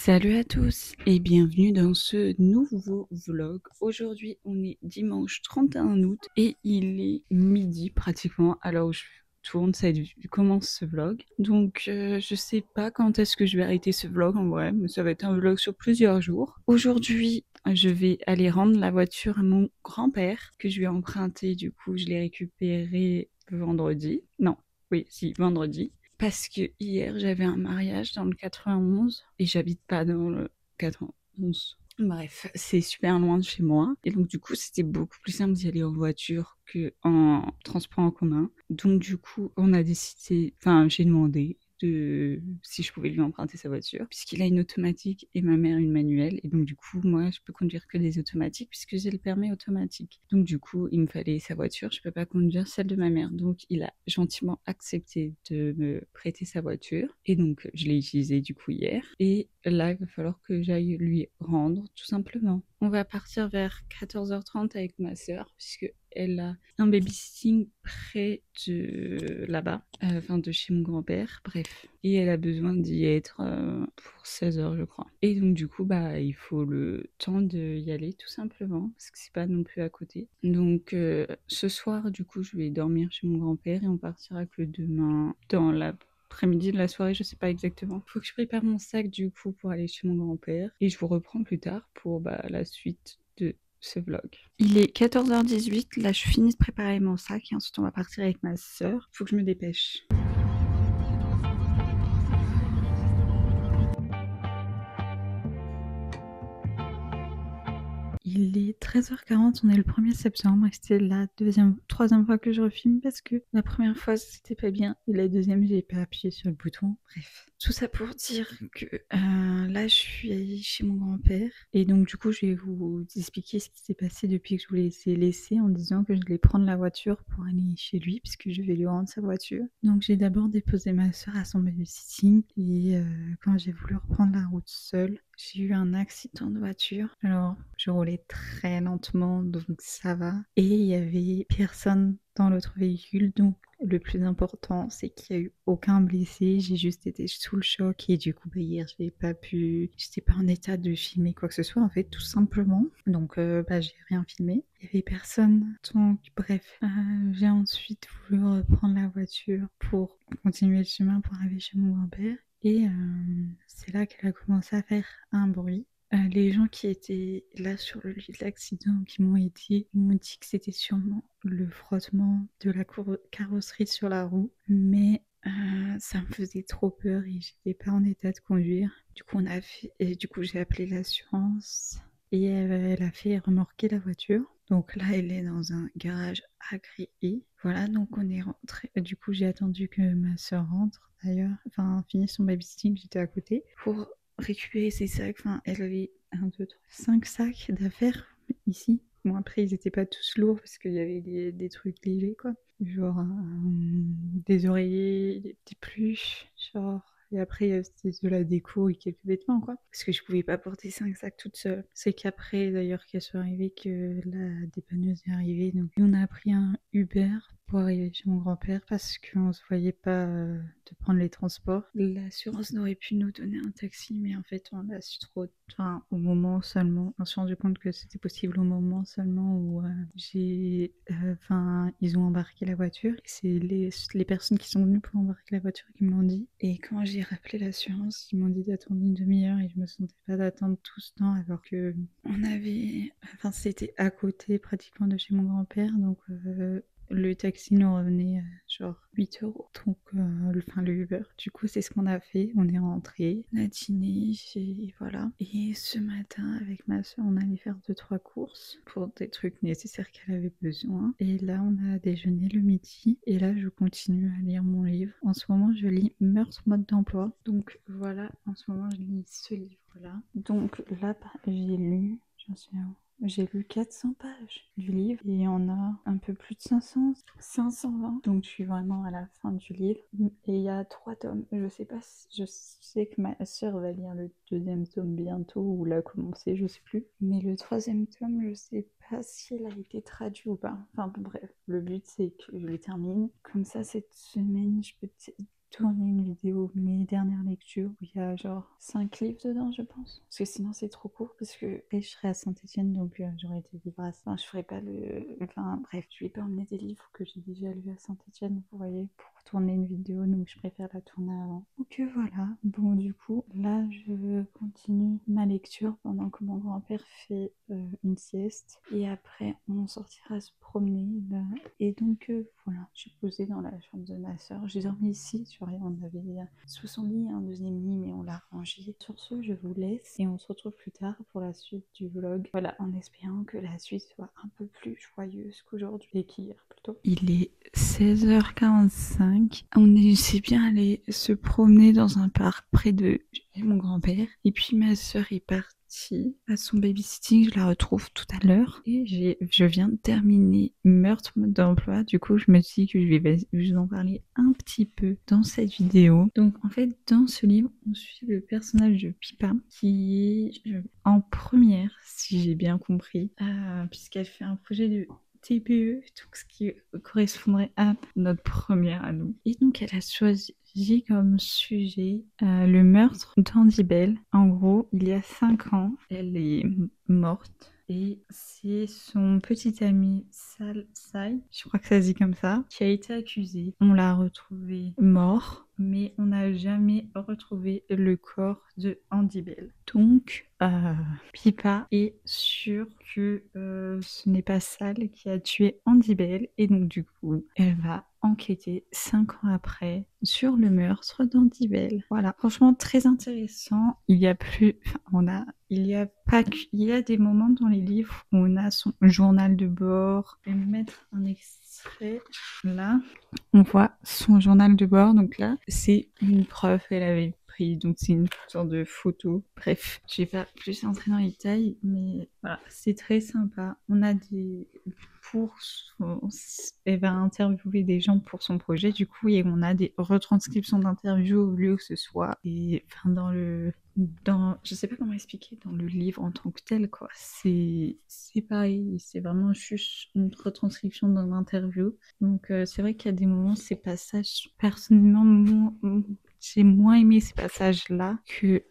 Salut à tous et bienvenue dans ce nouveau vlog. Aujourd'hui on est dimanche 31 août et il est midi pratiquement à l'heure où je tourne, ça commence ce vlog. Donc je sais pas quand est-ce que je vais arrêter ce vlog en vrai, mais ça va être un vlog sur plusieurs jours. Aujourd'hui je vais aller rendre la voiture à mon grand-père que je lui ai emprunté, du coup je l'ai récupéré vendredi. Non, oui, si, vendredi. Parce que hier, j'avais un mariage dans le 91 et j'habite pas dans le 91. Bref, c'est super loin de chez moi. Et donc, du coup, c'était beaucoup plus simple d'y aller en voiture que en transport en commun. Donc, du coup, on a décidé, enfin, j'ai demandé si je pouvais lui emprunter sa voiture, puisqu'il a une automatique et ma mère une manuelle. Et donc, du coup, moi, je peux conduire que des automatiques puisque j'ai le permis automatique. Donc, du coup, il me fallait sa voiture. Je peux pas conduire celle de ma mère. Donc, il a gentiment accepté de me prêter sa voiture. Et donc, je l'ai utilisée du coup hier. Et là, il va falloir que j'aille lui rendre, tout simplement. On va partir vers 14h30 avec ma sœur, puisque elle a un babysitting près de là-bas, enfin de chez mon grand-père, bref. Et elle a besoin d'y être pour 16h, je crois. Et donc du coup, bah, il faut le temps d'y aller, tout simplement, parce que c'est pas non plus à côté. Donc ce soir, du coup, je vais dormir chez mon grand-père et on partira que demain dans l'après-midi de la soirée, je sais pas exactement. Faut que je prépare mon sac du coup pour aller chez mon grand-père et je vous reprends plus tard pour la suite de ce vlog. Il est 14h18, là je finis de préparer mon sac et ensuite on va partir avec ma sœur. Faut que je me dépêche. Il est 13h40, on est le 1er septembre et c'était la troisième fois que je refilme parce que la première fois c'était pas bien et la deuxième j'ai pas appuyé sur le bouton. Bref, tout ça pour dire que là je suis chez mon grand-père et donc du coup je vais vous expliquer ce qui s'est passé depuis que je vous l'ai laissé en disant que je vais prendre la voiture pour aller chez lui puisque je vais lui rendre sa voiture. Donc j'ai d'abord déposé ma soeur à son babysitting et quand j'ai voulu reprendre la route seule, j'ai eu un accident de voiture. Alors, je roulais très lentement, donc ça va. Et il y avait personne dans l'autre véhicule, donc le plus important, c'est qu'il n'y a eu aucun blessé. J'ai juste été sous le choc et du coup, hier, je n'ai pas pu... J'étais pas en état de filmer quoi que ce soit, en fait, tout simplement. Donc, j'ai rien filmé. Il n'y avait personne. Donc, bref, j'ai ensuite voulu reprendre la voiture pour continuer le chemin pour arriver chez mon grand-père. Et c'est là qu'elle a commencé à faire un bruit. Les gens qui étaient là sur le lieu de l'accident, qui m'ont aidé, m'ont dit que c'était sûrement le frottement de la carrosserie sur la roue. Mais ça me faisait trop peur et j'étais pas en état de conduire. Du coup, j'ai appelé l'assurance et elle a fait remorquer la voiture. Donc là, elle est dans un garage agréé. Voilà, donc on est rentré. Du coup, j'ai attendu que ma soeur rentre d'ailleurs, enfin, finisse son babysitting, j'étais à côté, pour récupérer ses sacs. Enfin, elle avait 1, 2, 3, 5 sacs d'affaires ici. Bon, après, ils étaient pas tous lourds parce qu'il y avait des trucs légers, quoi. Genre des oreillers, des petits pluches, genre. Et après, c'était de la déco et quelques vêtements, quoi. Parce que je pouvais pas porter 5 sacs toute seule. C'est qu'après, d'ailleurs, qu'elle soit arrivée, que la dépanneuse est arrivée. Donc, on a pris un Uber pour arriver chez mon grand-père parce qu'on se voyait pas de prendre les transports. L'assurance n'aurait pu nous donner un taxi, mais en fait, on l'a su trop... Enfin, au moment seulement. On s'est rendu compte que c'était possible au moment seulement où ils ont embarqué la voiture. Et c'est les personnes qui sont venues pour embarquer la voiture qui me l'ont dit. Et quand j'ai rappelé l'assurance, ils m'ont dit d'attendre une demi-heure et je me sentais pas d'attendre tout ce temps alors que c'était à côté pratiquement de chez mon grand-père. Donc, le taxi nous revenait genre 8 euros. Donc, le Uber. Du coup, c'est ce qu'on a fait. On est rentré, on a dîné, voilà. Et ce matin, avec ma soeur, on allait faire 2-3 courses pour des trucs nécessaires qu'elle avait besoin. Et là, on a déjeuné le midi. Et là, je continue à lire mon livre. En ce moment, je lis Meurtre, mode d'emploi. Donc, voilà, en ce moment, je lis ce livre-là. Donc, là, j'ai lu 400 pages du livre et il y en a un peu plus de 520. Donc je suis vraiment à la fin du livre. Et il y a 3 tomes. Je sais pas je sais que ma soeur va lire le deuxième tome bientôt ou l'a commencé, je sais plus. Mais le troisième tome, je sais pas si elle a été traduit ou pas. Enfin bon, bref, le but c'est que je le termine. Comme ça, cette semaine, je peux tourner une vidéo mes dernières lectures où il y a genre 5 livres dedans, je pense. Parce que sinon c'est trop court parce que et je serai à Saint-Étienne donc j'aurais été libre à ça. Enfin, je ferai pas le. Enfin bref, je vais pas emmener des livres que j'ai déjà lus à Saint-Étienne, vous voyez, pour tourner une vidéo, donc je préfère la tourner avant. Donc voilà, bon du coup, là je continue ma lecture pendant que mon grand-père fait une sieste. Et après on sortira se promener là. Et donc voilà, je suis posée dans la chambre de ma soeur. J'ai dormi ici, tu vois, on avait sous son lit un deuxième lit, mais on l'a rangé. Sur ce, je vous laisse et on se retrouve plus tard pour la suite du vlog. Voilà, en espérant que la suite soit un peu plus joyeuse qu'aujourd'hui et qu'hier plutôt. Il est 16h45. On s'est bien allé se promener dans un parc près de mon grand-père. Et puis ma soeur est partie à son babysitting, je la retrouve tout à l'heure. Et je viens de terminer Meurtre mode d'emploi. Du coup, je me suis dit que je vais vous en parler un petit peu dans cette vidéo. Donc en fait, dans ce livre, on suit le personnage de Pippa qui est en première, si j'ai bien compris, puisqu'elle fait un projet de TPE, donc ce qui correspondrait à notre première à nous. Et donc elle a choisi comme sujet le meurtre d'Andy Bell. En gros, il y a 5 ans, elle est morte. Et c'est son petit ami Sal Sai, je crois que ça se dit comme ça, qui a été accusé. On l'a retrouvé mort, mais on n'a jamais retrouvé le corps de Andy Bell. Donc, Pippa est sûre que ce n'est pas Sal qui a tué Andy Bell. Et donc, du coup, elle va enquêter 5 ans après sur le meurtre d'Andy Bell. Voilà, franchement très intéressant. Il y a plus, enfin, il y a pas que, il y a des moments dans les livres où on a son journal de bord. Je vais mettre un extrait là. On voit son journal de bord. Donc là, c'est une preuve qu'elle avait pris. Donc c'est une sorte de photo. Bref, je vais pas plus entrer dans les détails, mais voilà, c'est très sympa. On a elle va interviewer des gens pour son projet, du coup, et on a des retranscriptions d'interviews au lieu que ce soit, et enfin, je sais pas comment expliquer, dans le livre en tant que tel, quoi. C'est pareil, c'est vraiment juste une retranscription d'une interview. Donc, c'est vrai qu'il y a des moments, ces passages, personnellement, j'ai moins aimé ces passages-là que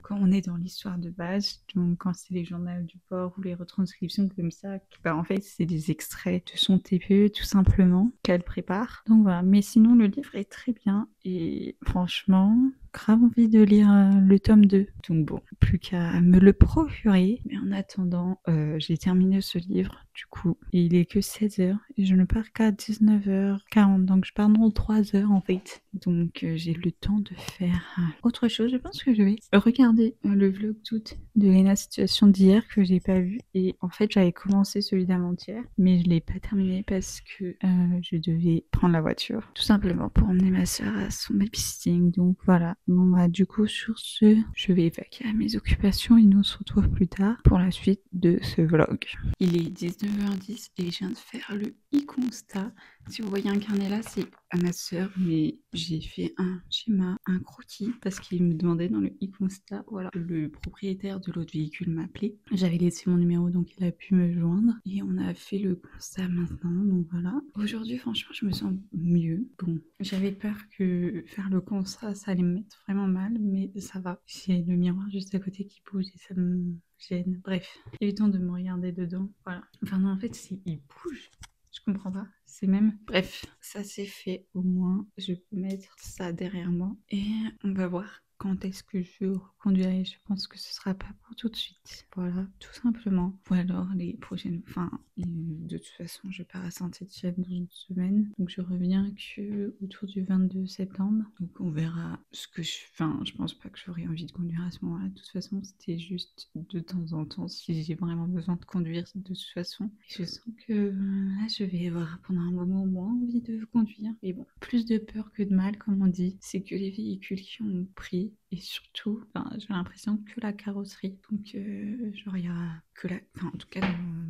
quand on est dans l'histoire de base, donc quand c'est les journaux du bord ou les retranscriptions comme ça, en fait c'est des extraits de son TPE tout simplement qu'elle prépare. Donc voilà, mais sinon le livre est très bien et franchement, grave envie de lire le tome 2. Donc bon, plus qu'à me le procurer. Mais en attendant, j'ai terminé ce livre du coup. Et il est que 16h et je ne pars qu'à 19h40. Donc je pars dans 3 heures en fait. Donc j'ai le temps de faire autre chose. Je pense que je vais regarder le vlog toute de Lena Situation d'hier que j'ai pas vu. Et en fait j'avais commencé celui d'avant-hier. Mais je l'ai pas terminé parce que je devais prendre la voiture. Tout simplement pour emmener ma soeur à son babysitting. Donc voilà. Bon bah du coup sur ce, je vais évacuer à mes occupations et nous se retrouve plus tard pour la suite de ce vlog. Il est 19h10 et je viens de faire le e-constat. Si vous voyez un carnet là, c'est à ma soeur, mais j'ai fait un schéma, un croquis, parce qu'il me demandait dans le e-constat, voilà, le propriétaire de l'autre véhicule m'appelait. J'avais laissé mon numéro, donc il a pu me joindre. Et on a fait le constat maintenant, donc voilà. Aujourd'hui, franchement, je me sens mieux. Bon, j'avais peur que faire le constat, ça allait me mettre vraiment mal, mais ça va. J'ai le miroir juste à côté qui bouge et ça me gêne. Bref, évitons de me regarder dedans. Voilà. Enfin non, en fait, il bouge. Je comprends pas. C'est même... Bref, ça c'est fait au moins. Je peux mettre ça derrière moi. Et on va voir quand est-ce que je reconduirai. Je pense que ce sera pas pour tout de suite. Voilà, tout simplement. Ou alors les prochaines... Enfin, de toute façon, je pars à Saint-Étienne dans une semaine. Donc je reviens que autour du 22 septembre. Donc on verra ce que je... Enfin, je pense pas que j'aurai envie de conduire à ce moment-là. De toute façon, c'était juste de temps en temps si j'ai vraiment besoin de conduire de toute façon. Et je sens que là, je vais avoir pendant un moment moins envie de conduire. Mais bon, plus de peur que de mal, comme on dit. C'est que les véhicules qui ont pris carrosserie et surtout, j'ai l'impression que la carrosserie. Donc, genre, il y aura que la... Enfin, en tout cas,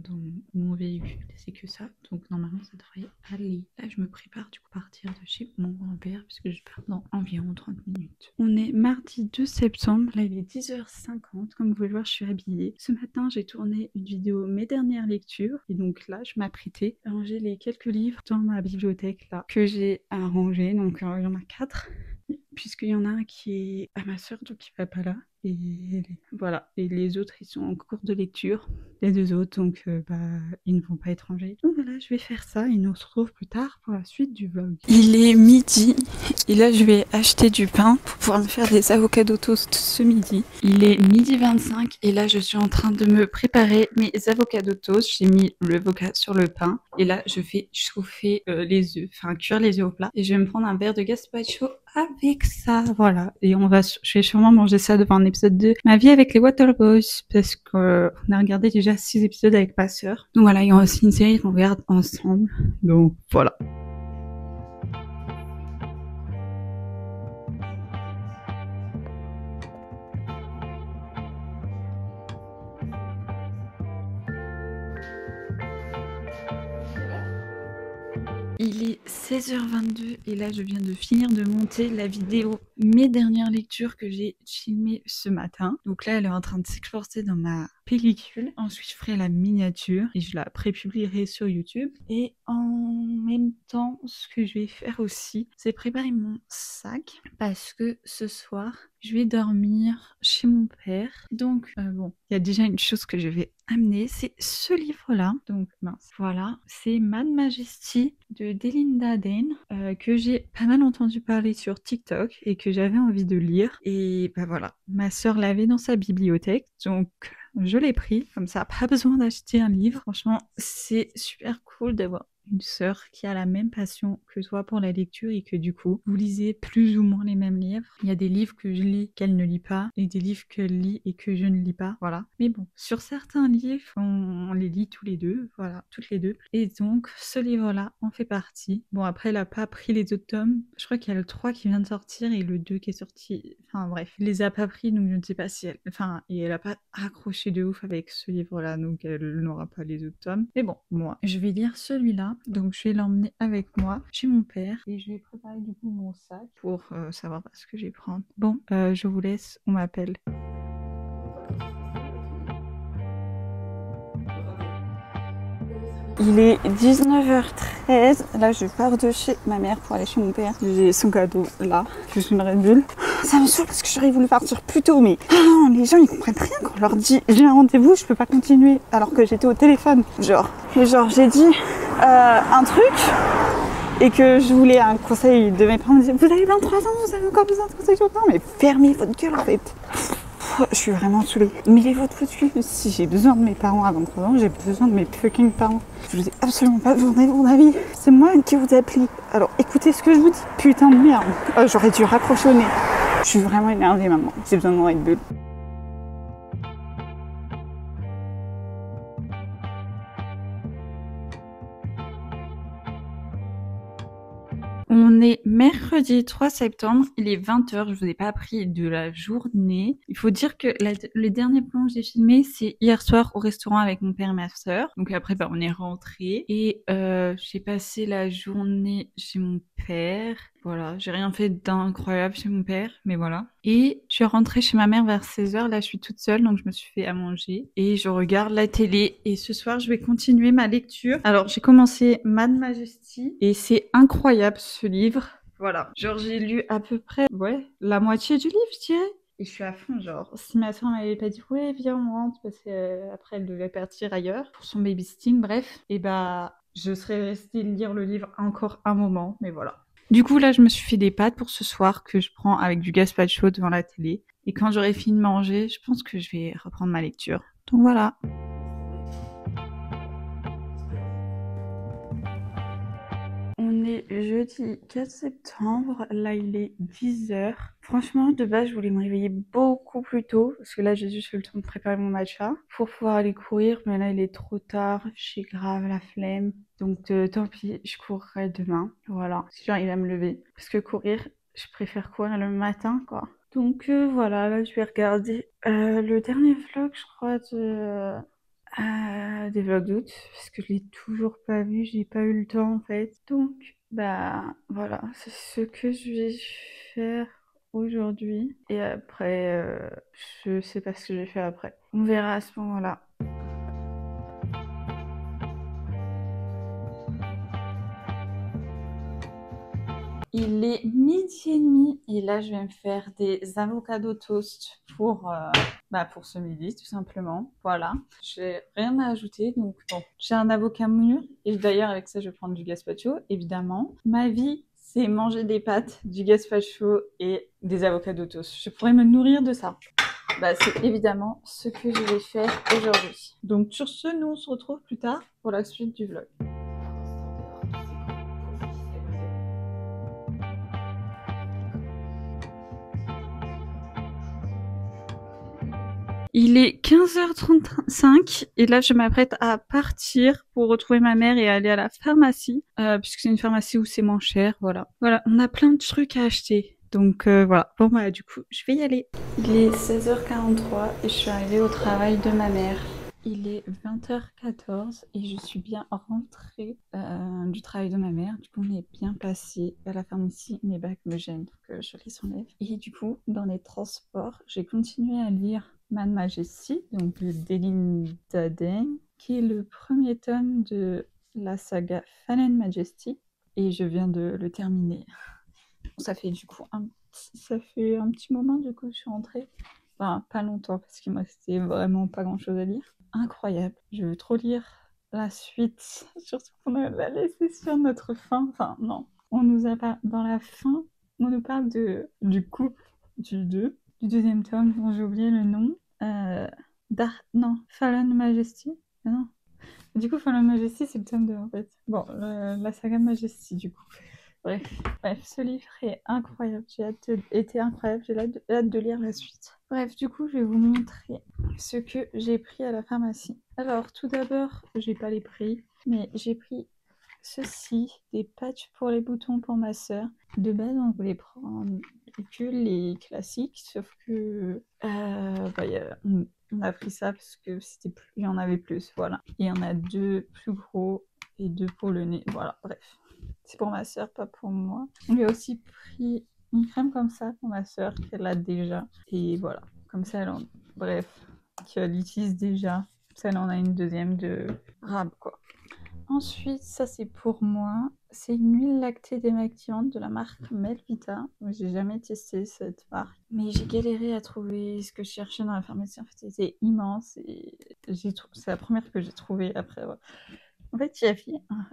dans mon véhicule, c'est que ça. Donc, normalement, ça devrait aller. Là, je me prépare du coup partir de chez mon grand-père puisque je pars dans environ 30 minutes. On est mardi 2 septembre. Là, il est 10h50. Comme vous pouvez le voir, je suis habillée. Ce matin, j'ai tourné une vidéo mes dernières lectures. Et donc là, je m'apprêtais à ranger les quelques livres dans ma bibliothèque là que j'ai à ranger. Donc, il y en a 4. Puisqu'il y en a un qui est à ma soeur, donc il va pas là. Et voilà. Et les autres, ils sont en cours de lecture. Les 2 autres, donc ils ne vont pas être rangés. Donc voilà, je vais faire ça et nous on se retrouve plus tard pour la suite du vlog. Il est midi et là je vais acheter du pain pour pouvoir me faire des avocado toast ce midi. Il est 12h25 et là je suis en train de me préparer mes avocado toast. J'ai mis le avocat sur le pain et là je vais chauffer les œufs, enfin cuire les œufs au plat. Et je vais me prendre un verre de gazpacho avec ça, voilà. Et je vais sûrement manger ça devant un épisode de Ma vie avec les Waterboys parce qu'on a regardé déjà 6 épisodes avec ma sœur. Donc voilà, il y a aussi une série qu'on regarde ensemble. Donc voilà. Il est 16h22 et là je viens de finir de monter la vidéo mes dernières lectures que j'ai filmées ce matin. Donc là elle est en train de s'exporter dans ma pellicule. Ensuite je ferai la miniature et je la prépublierai sur YouTube. Et en même temps ce que je vais faire aussi c'est préparer mon sac parce que ce soir je vais dormir chez mon père. Donc bon, il y a déjà une chose que je vais amener, c'est ce livre-là. Donc mince, voilà, c'est Mad Majesty de Delinda Dane que j'ai pas mal entendu parler sur TikTok et que j'avais envie de lire. Et bah voilà, ma sœur l'avait dans sa bibliothèque, donc je l'ai pris. Comme ça, pas besoin d'acheter un livre. Franchement, c'est super cool d'avoir une sœur qui a la même passion que toi pour la lecture et que du coup, vous lisez plus ou moins les mêmes livres. Il y a des livres que je lis qu'elle ne lit pas et des livres qu'elle lit et que je ne lis pas, voilà. Mais bon, sur certains livres, on les lit tous les deux, voilà, toutes les deux. Et donc, ce livre-là en fait partie. Bon, après, elle a pas pris les autres tomes. Je crois qu'il y a le 3 qui vient de sortir et le 2 qui est sorti. Enfin bref, elle les a pas pris, donc je ne sais pas si elle... Enfin, et elle a pas accroché de ouf avec ce livre-là, donc elle n'aura pas les autres tomes. Mais bon, moi, je vais lire celui-là. Donc je vais l'emmener avec moi chez mon père et je vais préparer du coup mon sac pour savoir ce que je vais prendre. Bon, je vous laisse, on m'appelle. Il est 19h13, là je pars de chez ma mère pour aller chez mon père. J'ai son cadeau là, juste une Red Bull. Ça me saoule parce que j'aurais voulu partir plus tôt, mais les gens ils comprennent rien quand on leur dit j'ai un rendez-vous, je peux pas continuer alors que j'étais au téléphone. Genre j'ai dit un truc et que je voulais un conseil de mes parents. Ils me disaient, vous avez 23 ans, vous avez encore besoin de conseils tout le temps, mais fermez votre gueule en fait. Je suis vraiment saoulée. Mais les vôtres foutus, si j'ai besoin de mes parents à 23 ans, j'ai besoin de mes fucking parents. Je vous ai absolument pas besoin de mon avis. C'est moi qui vous appelle. Alors écoutez ce que je vous dis. Putain de merde. J'aurais dû raccrocher au nez. Je suis vraiment énervée maman. J'ai besoin de mon Red Bull. On est mercredi 3 septembre, il est 20h, je vous ai pas pris de la journée. Il faut dire que le dernier plan que j'ai filmé, c'est hier soir au restaurant avec mon père et ma soeur. Donc après, on est rentré et j'ai passé la journée chez mon père. Voilà, j'ai rien fait d'incroyable chez mon père, mais voilà. Et je suis rentrée chez ma mère vers 16h, là je suis toute seule, donc je me suis fait à manger. Et je regarde la télé, et ce soir je vais continuer ma lecture. Alors j'ai commencé Mad Majesty, et c'est incroyable ce livre. Voilà, genre j'ai lu à peu près, la moitié du livre je dirais. Et je suis à fond, genre, si ma soeur m'avait pas dit, ouais, viens, on rentre, parce qu'après elle devait partir ailleurs pour son babysitting, bref, et je serais restée lire le livre encore un moment, mais voilà. Du coup, là, je me suis fait des pâtes pour ce soir que je prends avec du gazpacho devant la télé. Et quand j'aurai fini de manger, je pense que je vais reprendre ma lecture. Donc voilà. On est jeudi 4 septembre, là il est 10h. Franchement, de base, je voulais me réveiller beaucoup plus tôt, parce que là, j'ai juste eu le temps de préparer mon matcha pour pouvoir aller courir, mais là, il est trop tard, j'ai grave la flemme. Donc, tant pis, je courrai demain. Voilà, si j'arrive à me lever. Parce que courir, je préfère courir le matin, quoi. Donc voilà, là je vais regarder le dernier vlog, je crois, des vlogs d'août, parce que je l'ai toujours pas vu, j'ai pas eu le temps en fait. Donc bah voilà, c'est ce que je vais faire aujourd'hui. Et après, je sais pas ce que je vais faire après. On verra à ce moment-là. Il est 12h30 et là je vais me faire des avocado toast pour ce midi tout simplement. Voilà, j'ai rien à ajouter donc bon, j'ai un avocat mûr et d'ailleurs avec ça je vais prendre du gazpacho évidemment. Ma vie c'est manger des pâtes, du gazpacho et des avocados toast. Je pourrais me nourrir de ça. Bah, c'est évidemment ce que je vais faire aujourd'hui. Donc sur ce, nous on se retrouve plus tard pour la suite du vlog. Il est 15h35 et là je m'apprête à partir pour retrouver ma mère et aller à la pharmacie, puisque c'est une pharmacie où c'est moins cher, voilà. Voilà, on a plein de trucs à acheter, donc voilà. Bon bah du coup, je vais y aller. Il est 16h43 et je suis arrivée au travail de ma mère. Il est 20h14 et je suis bien rentrée du travail de ma mère. Du coup, on est bien passé à la pharmacie. Mes bacs me gênent, donc je les enlève. Et du coup, dans les transports, j'ai continué à lire Mad Majesty, donc le Daily Daden, qui est le premier tome de la saga Fallen Majesty. Et je viens de le terminer. Ça fait du coup un petit moment du coup je suis rentrée. Enfin, pas longtemps parce qu'il me restait vraiment pas grand chose à lire. Incroyable. Je veux trop lire la suite. Surtout qu'on l'a laissé sur notre fin. Enfin, non. On nous a pas. Dans la fin, on nous parle du couple du deuxième tome dont j'ai oublié le nom. Non, Fallen Majesty. Ah non. Du coup, Fallen Majesty, c'est le tome 2 en fait. Bon, la saga Majesty du coup. Bref, ce livre est incroyable. Était incroyable. J'ai hâte de lire la suite. Bref, du coup, je vais vous montrer ce que j'ai pris à la pharmacie. Alors, tout d'abord, j'ai pas les prix, mais j'ai pris ceci, des patchs pour les boutons pour ma sœur. De base, on voulait prendre que les classiques, sauf que on a pris ça parce que il y en avait plus, voilà. Et il y en a 2 plus gros et 2 pour le nez, voilà. Bref. C'est pour ma soeur, pas pour moi. On lui a aussi pris une crème comme ça pour ma soeur qu'elle a déjà. Et voilà, comme ça, bref, qu'elle utilise déjà. Ça, elle en a une deuxième de rab, quoi. Ensuite, ça c'est pour moi. C'est une huile lactée démaquillante de la marque Melvita. J'ai jamais testé cette marque, mais j'ai galéré à trouver ce que je cherchais dans la pharmacie. En fait, c'était immense et c'est la première que j'ai trouvée après. Ouais. En fait,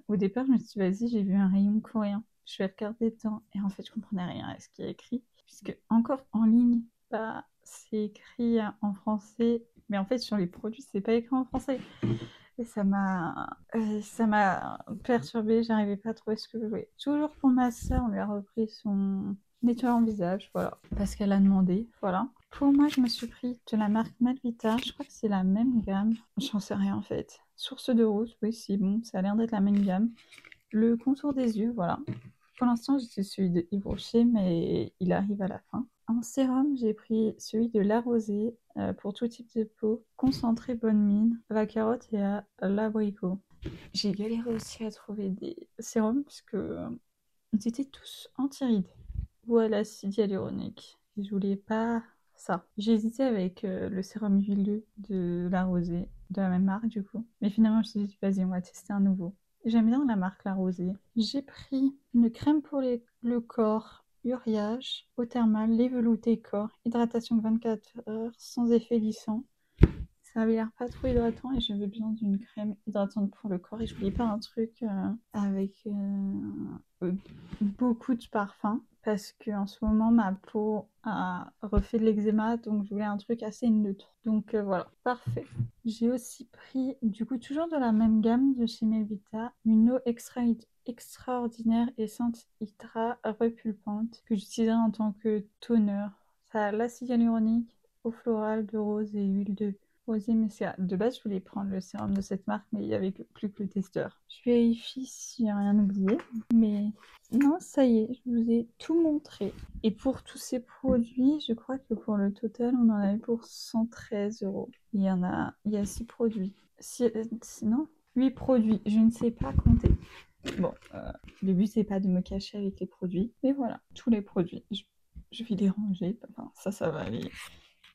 au départ, je me suis dit, vas-y, j'ai vu un rayon coréen. Je vais regarder dedans. Et en fait, je comprenais rien à ce qui est écrit. Puisque, encore en ligne, bah, c'est écrit en français. Mais en fait, sur les produits, c'est pas écrit en français. Et ça m'a perturbée. J'arrivais pas à trouver ce que je voulais. Toujours pour ma soeur, on lui a repris son nettoyant visage. Voilà. Parce qu'elle a demandé. Voilà. Pour moi, je me suis pris de la marque Melvita. Je crois que c'est la même gamme. J'en sais rien en fait. Source de rose, oui, c'est bon. Ça a l'air d'être la même gamme. Le contour des yeux, voilà. Pour l'instant, j'ai celui de Yves Rocher, mais il arrive à la fin. En sérum, j'ai pris celui de La Rosée pour tout type de peau. Concentré bonne mine, à la carotte et à l'abricot. J'ai galéré aussi à trouver des sérums parce que ils étaient tous anti-rides ou à l'acide hyaluronique. Je voulais pas ça. J'ai hésité avec le sérum huileux de La Rosée, de la même marque du coup. Mais finalement, je me suis dit, vas-y, on va tester un nouveau. J'aime bien la marque La Rosée. J'ai pris une crème pour le corps, Uriage, eau thermale, lait velouté corps, hydratation 24 heures, sans effet lissant. Ça avait l'air pas trop hydratant et j'avais besoin d'une crème hydratante pour le corps et je voulais pas un truc avec beaucoup de parfum parce que en ce moment ma peau a refait de l'eczéma donc je voulais un truc assez neutre. Donc voilà, parfait. J'ai aussi pris du coup toujours de la même gamme de chez Melvita une eau extraordinaire essence Hydra repulpante que j'utiliserai en tant que toner. Ça a l'acide hyaluronique, eau florale de rose et huile de proposé, mais de base, je voulais prendre le sérum de cette marque, mais il n'y avait plus que le testeur. Je vérifie s'il n'y a rien oublié, mais non, ça y est, je vous ai tout montré. Et pour tous ces produits, je crois que pour le total, on en avait pour 113 €. Il y a 6 produits. Sinon, 8 produits, je ne sais pas compter. Bon, le but c'est pas de me cacher avec les produits, mais voilà, tous les produits. Je vais les ranger, enfin ça va aller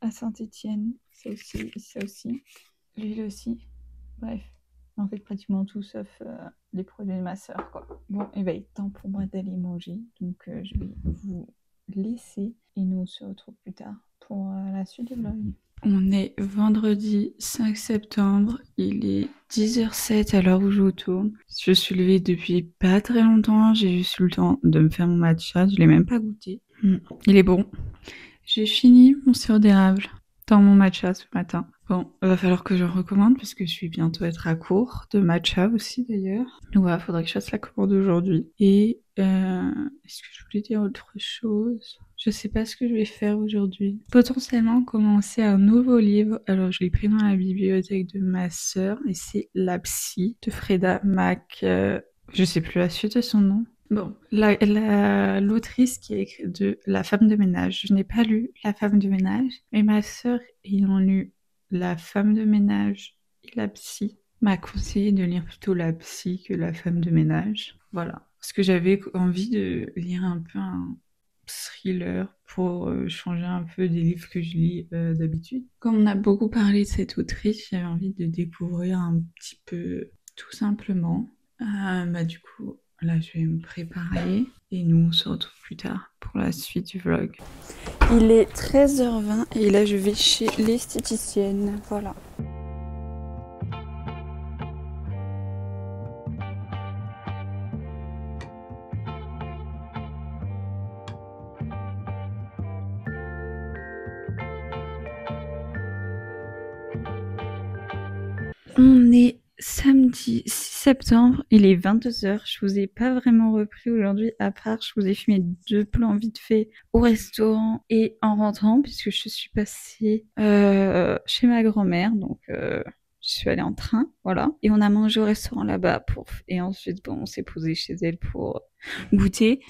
à Saint-Étienne, ça aussi, l'huile aussi, bref. En fait, pratiquement tout sauf les produits de ma soeur, quoi. Bon, il va être temps pour moi d'aller manger, donc je vais vous laisser et nous on se retrouve plus tard pour la suite du vlog. On est vendredi 5 septembre, il est 10h07 à l'heure où je vous tourne. Je suis levée depuis pas très longtemps, j'ai juste eu le temps de me faire mon matcha, je l'ai même pas goûté. Il est bon. J'ai fini mon sirop d'érable dans mon matcha ce matin. Bon, il va falloir que je recommande parce que je vais bientôt être à court de matcha aussi d'ailleurs. Ouais, faudrait que je fasse la commande aujourd'hui. Et est-ce que je voulais dire autre chose? Je sais pas ce que je vais faire aujourd'hui. Potentiellement commencer un nouveau livre. Alors je l'ai pris dans la bibliothèque de ma sœur et c'est La Psy de Freda Mac. Je sais plus la suite de son nom. Bon, l'autrice qui a écrit de La femme de ménage. Je n'ai pas lu La femme de ménage, mais ma sœur ayant lu La femme de ménage et La Psy m'a conseillé de lire plutôt La Psy que La femme de ménage. Voilà. Parce que j'avais envie de lire un peu un thriller pour changer un peu des livres que je lis d'habitude. Comme on a beaucoup parlé de cette autrice, j'avais envie de découvrir un petit peu tout simplement. Du coup, là je vais me préparer et nous on se retrouve plus tard pour la suite du vlog. Il est 13h20 et là je vais chez l'esthéticienne, voilà. On est samedi 6 septembre, il est 22h, je vous ai pas vraiment repris aujourd'hui, à part je vous ai filmé 2 plans vite fait au restaurant et en rentrant, puisque je suis passée chez ma grand-mère, donc je suis allée en train, voilà. Et on a mangé au restaurant là-bas, et ensuite bon, on s'est posé chez elle pour goûter.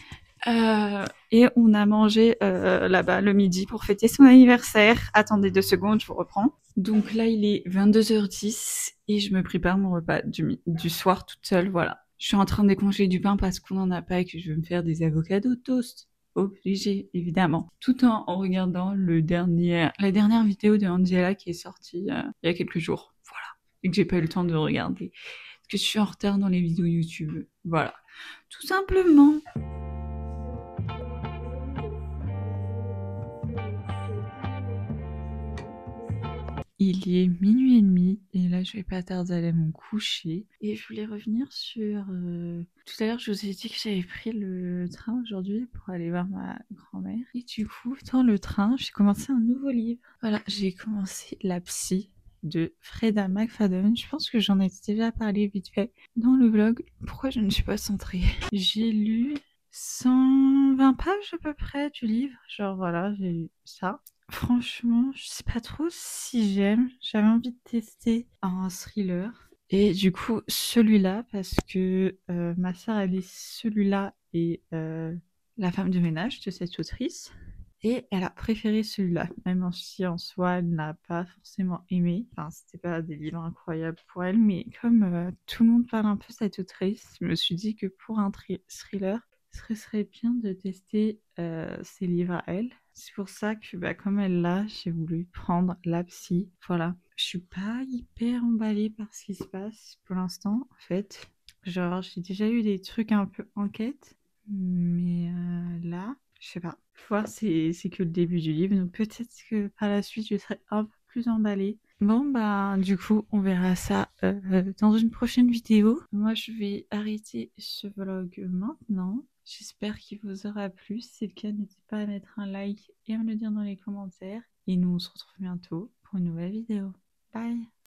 Et on a mangé là-bas le midi pour fêter son anniversaire. Attendez 2 secondes, je vous reprends. Donc là, il est 22h10 et je me prépare mon repas du soir toute seule, voilà. Je suis en train de décongeler du pain parce qu'on n'en a pas et que je veux me faire des avocados toast. Obligé, évidemment. Tout en regardant la dernière vidéo de Angela qui est sortie il y a quelques jours. Voilà. Et que j'ai pas eu le temps de regarder. Parce que je suis en retard dans les vidéos YouTube. Voilà. Tout simplement. Il est 00h30 et là je vais pas tarder à aller me coucher. Et je voulais revenir sur... Tout à l'heure je vous ai dit que j'avais pris le train aujourd'hui pour aller voir ma grand-mère. Et du coup, dans le train, j'ai commencé un nouveau livre. Voilà, j'ai commencé La Psy de Freda McFadden. Je pense que j'en ai déjà parlé vite fait dans le vlog. Pourquoi je ne suis pas centrée? J'ai lu 120 pages à peu près du livre. Genre voilà, j'ai lu ça. Franchement, je sais pas trop si j'aime. J'avais envie de tester un thriller. Et du coup, celui-là, parce que ma sœur a lu celui-là et La femme de ménage de cette autrice. Et elle a préféré celui-là, même si en soi, elle n'a pas forcément aimé. Enfin, c'était pas des livres incroyables pour elle, mais comme tout le monde parle un peu de cette autrice, je me suis dit que pour un thriller, ce serait bien de tester ses livres à elle. C'est pour ça que, comme elle l'a, j'ai voulu prendre La Psy. Voilà. Je suis pas hyper emballée par ce qui se passe pour l'instant, en fait. Genre, j'ai déjà eu des trucs un peu enquête, mais là, je sais pas. Faut voir, c'est que le début du livre, donc peut-être que par la suite, je serai un peu plus emballée. Bon, du coup, on verra ça dans une prochaine vidéo. Moi, je vais arrêter ce vlog maintenant. J'espère qu'il vous aura plu. Si c'est le cas, n'hésitez pas à mettre un like et à me le dire dans les commentaires. Et nous, on se retrouve bientôt pour une nouvelle vidéo. Bye!